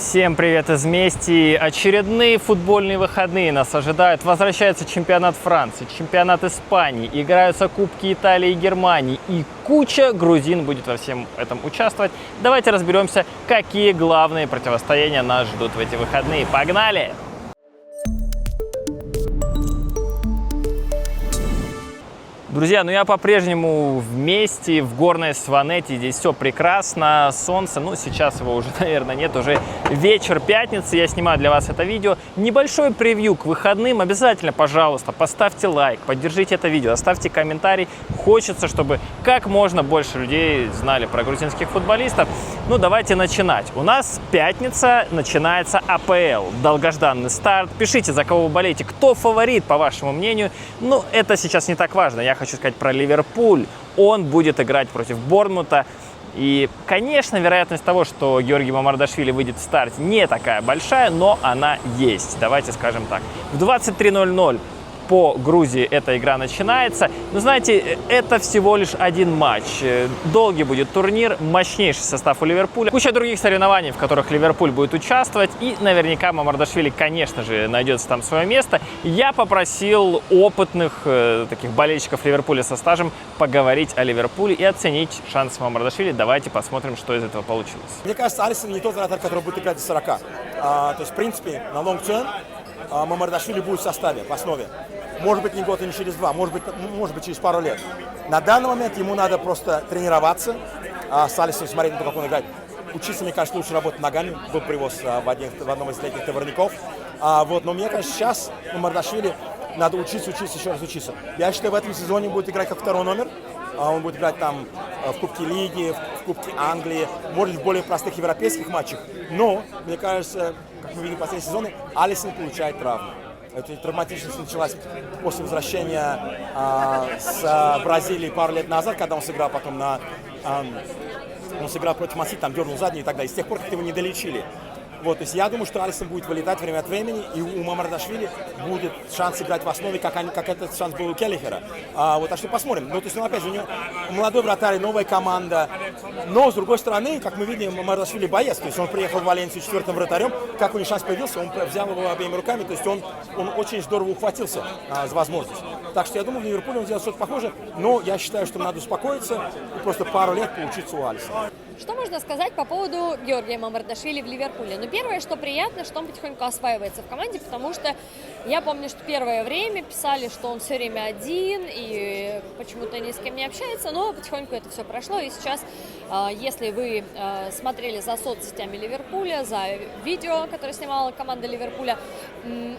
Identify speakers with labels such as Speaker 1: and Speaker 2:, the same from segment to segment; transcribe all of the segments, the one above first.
Speaker 1: Всем привет из Мести! Очередные футбольные выходные нас ожидают. Возвращается чемпионат Франции, чемпионат Испании, играются кубки Италии и Германии. И куча грузин будет во всем этом участвовать. Давайте разберемся, какие главные противостояния нас ждут в эти выходные. Погнали! Друзья, я по-прежнему в Месте, в горной Сванетте. Здесь все прекрасно, солнце, сейчас его уже, наверное, нет, уже вечер пятницы. Я снимаю для вас это видео. Небольшой превью к выходным. Обязательно, пожалуйста, поставьте лайк, поддержите это видео, оставьте комментарий. Хочется, чтобы как можно больше людей знали про грузинских футболистов. Давайте начинать. У нас пятница, начинается АПЛ. Долгожданный старт. Пишите, за кого вы болеете, кто фаворит, по вашему мнению. Это сейчас не так важно. Я хочу сказать про Ливерпуль. Он будет играть против Борнмута. И, конечно, вероятность того, что Георгий Мамардашвили выйдет в старте, не такая большая, но она есть. Давайте скажем так. В 23:00 по Грузии эта игра начинается. Знаете, это всего лишь один матч. Долгий будет турнир, мощнейший состав у Ливерпуля. Куча других соревнований, в которых Ливерпуль будет участвовать. И наверняка Мамардашвили, конечно же, найдется там свое место. Я попросил опытных таких болельщиков Ливерпуля со стажем поговорить о Ливерпуле и оценить шансы Мамардашвили. Давайте посмотрим, что из этого получилось.
Speaker 2: Мне кажется, Алисон не тот вратарь, который будет играть до 40. То есть, в принципе, на long term Мамардашвили будет в составе, в основе. Может быть, не год и не через два, может быть, через пару лет. На данный момент ему надо просто тренироваться с Алисоном, смотреть на то, как он играет. Учиться, мне кажется, лучше работать ногами. Был привоз в одном из летних товарников. Но мне кажется, сейчас Мамардашвили надо учиться, еще раз учиться. Я считаю, в этом сезоне будет играть как второй номер. Он будет играть там в Кубке Лиги, в Кубке Англии, может, в более простых европейских матчах. Но, мне кажется, как мы видим в последние сезоны, Алисон получает травму. Эта травматичность началась после возвращения с Бразилии пару лет назад, когда он сыграл потом он сыграл против Маси, там дернул задний и так далее. С тех пор как его не долечили. То есть я думаю, что Алисон будет вылетать время от времени, и у Мамардашвили будет шанс играть в основе, как этот шанс был у Келлихера. Так что посмотрим. То есть, опять же, у него молодой вратарь, новая команда. Но, с другой стороны, как мы видим, Мамардашвили боец. То есть он приехал в Валенсию четвертым вратарем. Как у него шанс появился, он взял его обеими руками. То есть он очень здорово ухватился за возможность. Так что я думаю, в Ливерпуле он сделает что-то похожее. Но я считаю, что надо успокоиться и просто пару лет поучиться у Алисона.
Speaker 3: Что можно сказать по поводу Георгия Мамардашвили в Ливерпуле? Первое, что приятно, что он потихоньку осваивается в команде, потому что я помню, что первое время писали, что он все время один и почему-то ни с кем не общается, но потихоньку это все прошло, и сейчас, если вы смотрели за соцсетями Ливерпуля, за видео, которое снимала команда Ливерпуля,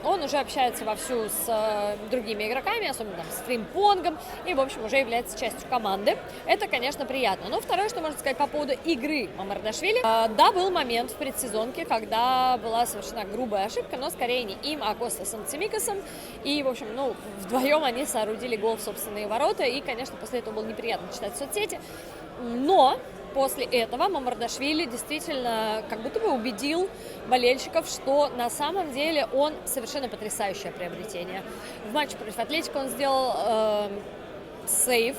Speaker 3: он уже общается вовсю с другими игроками, особенно там, с Фримпонгом, и, в общем, уже является частью команды. Это, конечно, приятно. Но второе, что можно сказать по поводу игры Мамардашвили. Да, был момент в предсезонке, когда была совершена грубая ошибка, но скорее не им, а Костасом Цимикасом. И, в общем, вдвоем они соорудили гол в собственные ворота, и, конечно, после этого было неприятно читать соцсети. Но после этого Мамардашвили действительно как будто бы убедил болельщиков, что на самом деле он совершенно потрясающее приобретение. В матче против Атлетико он сделал сейв,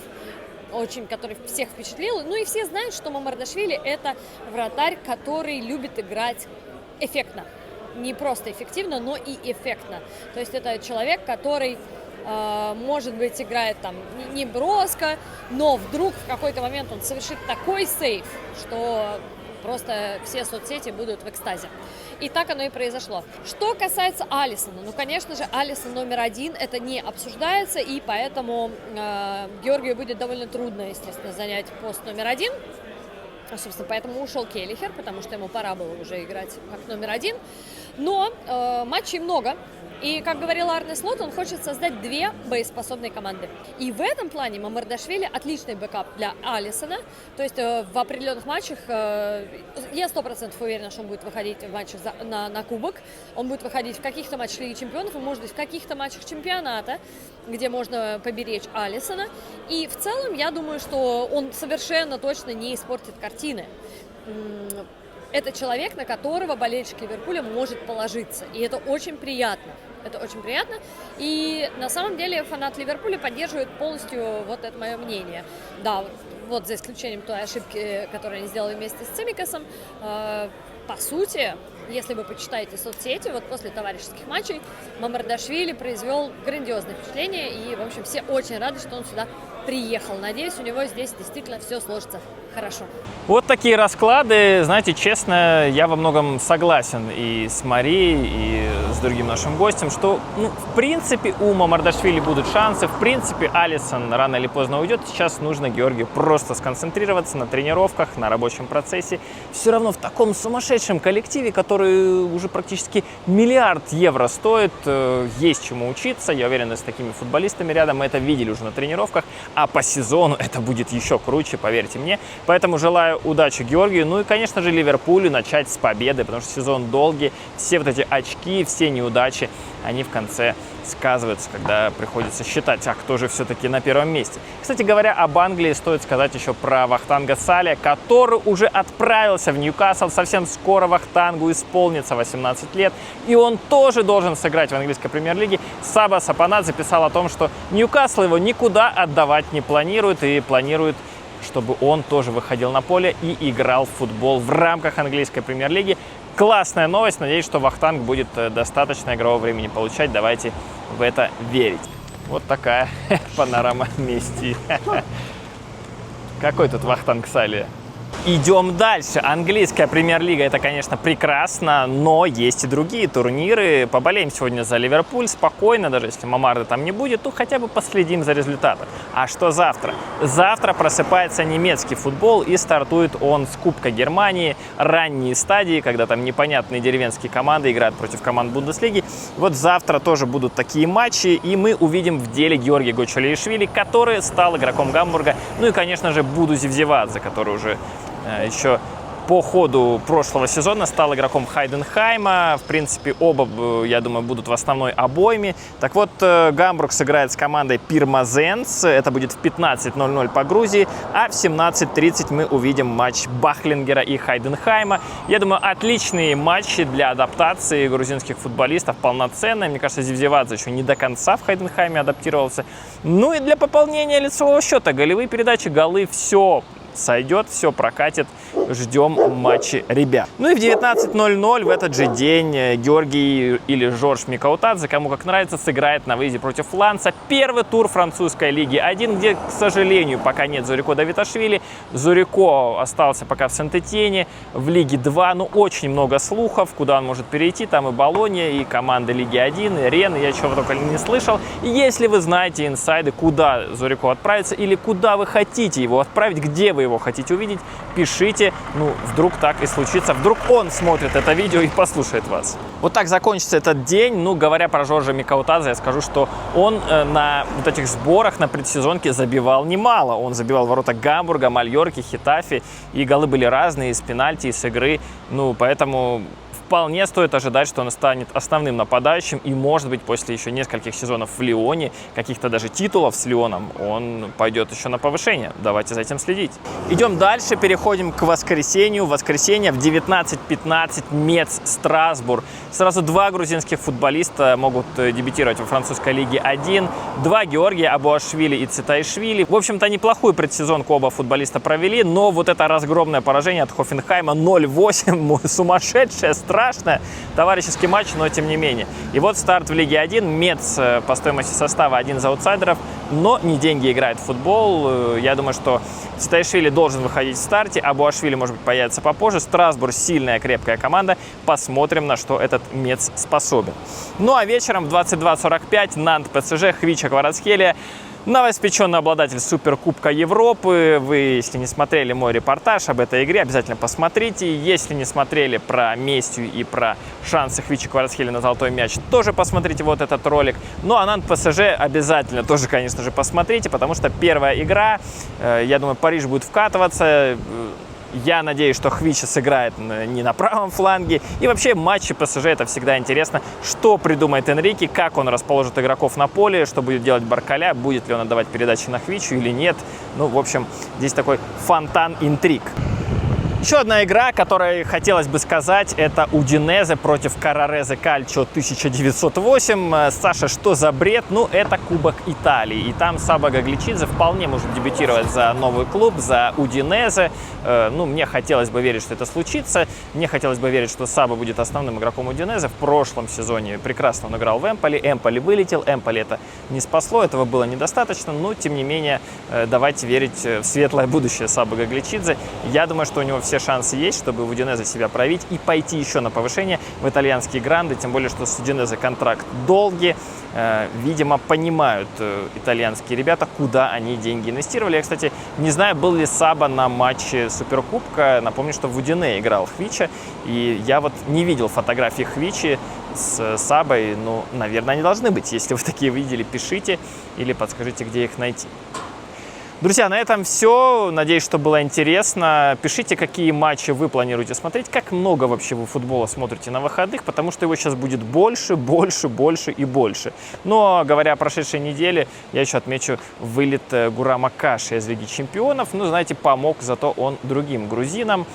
Speaker 3: который всех впечатлил. И все знают, что Мамардашвили – это вратарь, который любит играть эффектно. Не просто эффективно, но и эффектно. То есть это человек, который, может быть, играет там не броско, но вдруг в какой-то момент он совершит такой сейв, что просто все соцсети будут в экстазе. И так оно и произошло. Что касается Алисона, конечно же, Алисон номер один, это не обсуждается, и поэтому Георгию будет довольно трудно, естественно, занять пост номер один. Собственно, поэтому ушел Келлихер, потому что ему пора было уже играть как номер один. Но матчей много. И, как говорил Арне Слот, он хочет создать две боеспособные команды. И в этом плане Мамардашвили отличный бэкап для Алисона. То есть в определенных матчах, я 100% уверена, что он будет выходить в матчах на кубок. Он будет выходить в каких-то матчах Лиги Чемпионов, и, может быть, в каких-то матчах чемпионата, где можно поберечь Алисона. И в целом, я думаю, что он совершенно точно не испортит картины. Это человек, на которого болельщик Ливерпуля может положиться. И это очень приятно. Это очень приятно. И на самом деле фанат Ливерпуля поддерживает полностью это мое мнение. Да, за исключением той ошибки, которую они сделали вместе с Цимикасом. По сути, Если вы почитаете соцсети, вот после товарищеских матчей Мамардашвили произвел грандиозное впечатление, и, в общем, все очень рады, что он сюда приехал. Надеюсь, у него здесь действительно все сложится хорошо.
Speaker 1: Вот такие расклады. Знаете, честно, я во многом согласен и с Марией, и с другим нашим гостем, что, в принципе, у Мамардашвили будут шансы. В принципе, Алисон рано или поздно уйдет. Сейчас нужно Георгию просто сконцентрироваться на тренировках, на рабочем процессе. Все равно в таком сумасшедшем коллективе, который уже практически миллиард евро стоит, есть чему учиться. Я уверен, и с такими футболистами рядом. Мы это видели уже на тренировках. А по сезону это будет еще круче, поверьте мне. Поэтому желаю удачи Георгию. Ну и, конечно же, Ливерпулю начать с победы, потому что сезон долгий. Все вот эти очки, все неудачи, они в конце сказываются, когда приходится считать, кто же все-таки на первом месте. Кстати говоря, об Англии стоит сказать еще про Вахтанга Саля, который уже отправился в Ньюкасл. Совсем скоро Вахтангу исполнится 18 лет, и он тоже должен сыграть в английской премьер-лиге. Саба Сапанат записал о том, что Ньюкасл его никуда отдавать не планирует, и планирует, чтобы он тоже выходил на поле и играл в футбол в рамках английской премьер-лиги. Классная новость. Надеюсь, что Вахтанг будет достаточно игрового времени получать. Давайте в это верить. Вот такая панорама Месси. Какой тут Вахтанг Салия? Идем дальше. Английская премьер-лига — это, конечно, прекрасно, но есть и другие турниры. Поболеем сегодня за Ливерпуль спокойно, даже если Мамарды там не будет, то хотя бы последим за результатом. А что завтра? Завтра просыпается немецкий футбол, и стартует он с Кубка Германии. Ранние стадии, когда там непонятные деревенские команды играют против команд Бундеслиги. Вот завтра тоже будут такие матчи, и мы увидим в деле Георгия Гочалиишвили, который стал игроком Гамбурга. Ну и, конечно же, Буду Зевзевадзе, который уже еще по ходу прошлого сезона стал игроком Хайденхайма. В принципе, оба, я думаю, будут в основной обойме. Так вот, Гамбург сыграет с командой Пирмазенс. Это будет в 15:00 по Грузии. А в 17:30 мы увидим матч Бахлингера и Хайденхайма. Я думаю, отличные матчи для адаптации грузинских футболистов, полноценные. Мне кажется, Зевзевадзе еще не до конца в Хайденхайме адаптировался. Ну и для пополнения лицевого счета. Голевые передачи, голы, все сойдет, все прокатит. Ждем матчи ребят. Ну и в 19:00 в этот же день Георгий или Жорж Микаутадзе, кому как нравится, сыграет на выезде против Ланса. Первый тур французской лиги 1, где, к сожалению, пока нет Зурико Давиташвили. Зурико остался пока в Сент-Этьене. В Лиге 2, очень много слухов, куда он может перейти. Там и Болонья, и команды Лиги 1, и Рен, я чего только не слышал. И если вы знаете инсайды, куда Зурико отправится, или куда вы хотите его отправить, где вы его хотите увидеть, пишите. Вдруг так и случится. Вдруг он смотрит это видео и послушает вас. Вот так закончится этот день. Говоря про Жоржа Микаутадзе, я скажу, что он на вот этих сборах, на предсезонке забивал немало. Он забивал ворота Гамбурга, Мальорки, Хетафи. И голы были разные, из пенальти, из игры. Поэтому вполне стоит ожидать, что он станет основным нападающим, и, может быть, после еще нескольких сезонов в Лионе, каких-то даже титулов с Лионом, он пойдет еще на повышение. Давайте за этим следить. Идем дальше, переходим к воскресенью. Воскресенье в 19:15 Мец Страсбург. Сразу два грузинских футболиста могут дебютировать во французской лиге 1. Два Георгия, Абуашвили и Цитаишвили. В общем-то, неплохую предсезонку оба футболиста провели, но вот это разгромное поражение от Хофенхайма 0-8, сумасшедшее, страшное. Товарищеский матч, но тем не менее. И вот старт в Лиге 1. Мец по стоимости состава один из аутсайдеров, но не деньги играет в футбол. Я думаю, что Цитаишвили должен выходить в старте, Абуашвили, может быть, появится попозже. Страсбург — сильная, крепкая команда. Посмотрим, на что этот Мец способен. Ну а вечером в 22:45 Нант ПСЖ, Хвича Кварацхелия. Новоиспеченный обладатель Суперкубка Европы. Вы, если не смотрели мой репортаж об этой игре, обязательно посмотрите. Если не смотрели про Местью и про шансы Хвичи Кварацхелии на золотой мяч, тоже посмотрите вот этот ролик. Ну а Нант ПСЖ обязательно тоже, конечно же, посмотрите, потому что первая игра, я думаю, Париж будет вкатываться. Я надеюсь, что Хвича сыграет не на правом фланге. И вообще матчи ПСЖ — это всегда интересно. Что придумает Энрике, как он расположит игроков на поле, что будет делать Баркаля, будет ли он отдавать передачи на Хвичу или нет. В общем, здесь такой фонтан интриг. Еще одна игра, о которой хотелось бы сказать, это Удинезе против Карарезе Кальчо 1908. Саша, что за бред? Ну, это Кубок Италии. И там Сабо Гагличидзе вполне может дебютировать за новый клуб, за Удинезе. Ну, мне хотелось бы верить, что это случится. Мне хотелось бы верить, что Сабо будет основным игроком Удинезе. В прошлом сезоне прекрасно он играл в Эмполи. Эмполи вылетел. Эмполи это не спасло. Этого было недостаточно. Но, тем не менее, давайте верить в светлое будущее Сабо Гагличидзе. Я думаю, что у него все шансы есть, чтобы в Удинезе себя проявить и пойти еще на повышение в итальянские гранды, тем более, что с Удинезе контракт долгий. Видимо, понимают итальянские ребята, куда они деньги инвестировали. Я, кстати, не знаю, был ли Сабо на матче Суперкубка. Напомню, что в Удине играл Хвича, и я вот не видел фотографий Хвичи с Сабой. Ну, наверное, они должны быть. Если вы такие видели, пишите или подскажите, где их найти. Друзья, на этом все. Надеюсь, что было интересно. Пишите, какие матчи вы планируете смотреть, как много вообще вы футбола смотрите на выходных, потому что его сейчас будет больше, больше, больше и больше. Но, говоря о прошедшей неделе, я еще отмечу вылет Гурама Каши из Лиги Чемпионов. Ну, знаете, помог зато он другим грузинам.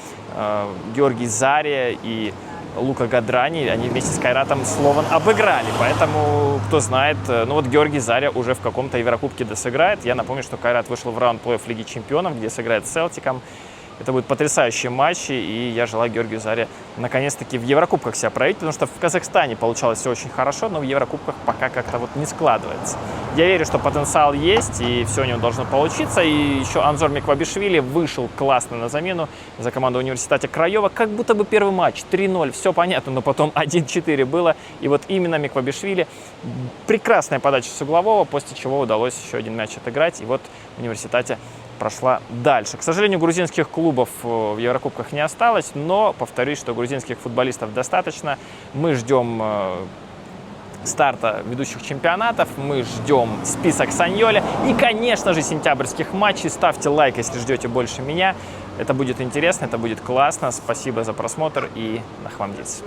Speaker 1: Георгий Зария и Лука Гадрани, они вместе с Кайратом Слован обыграли, поэтому, кто знает, ну вот Георгий Заря уже в каком-то Еврокубке досыграет. Я напомню, что Кайрат вышел в раунд плей-офф Лиги Чемпионов, где сыграет с Селтиком. Это будут потрясающие матчи, и я желаю Георгию Заре наконец-таки в Еврокубках себя проявить, потому что в Казахстане получалось все очень хорошо, но в Еврокубках пока как-то вот не складывается. Я верю, что потенциал есть, и все у него должно получиться. И еще Анзор Миквабишвили вышел классно на замену за команду Университета Краева. Как будто бы первый матч 3-0, все понятно, но потом 1-4 было. И вот именно Миквабишвили, прекрасная подача с углового, после чего удалось еще один мяч отыграть. И вот в Университете прошла дальше. К сожалению, грузинских клубов в Еврокубках не осталось, но повторюсь, что грузинских футболистов достаточно. Мы ждем старта ведущих чемпионатов, мы ждем список Саньоли и, конечно же, сентябрьских матчей. Ставьте лайк, если ждете больше меня. Это будет интересно, это будет классно. Спасибо за просмотр и нахвамдиц.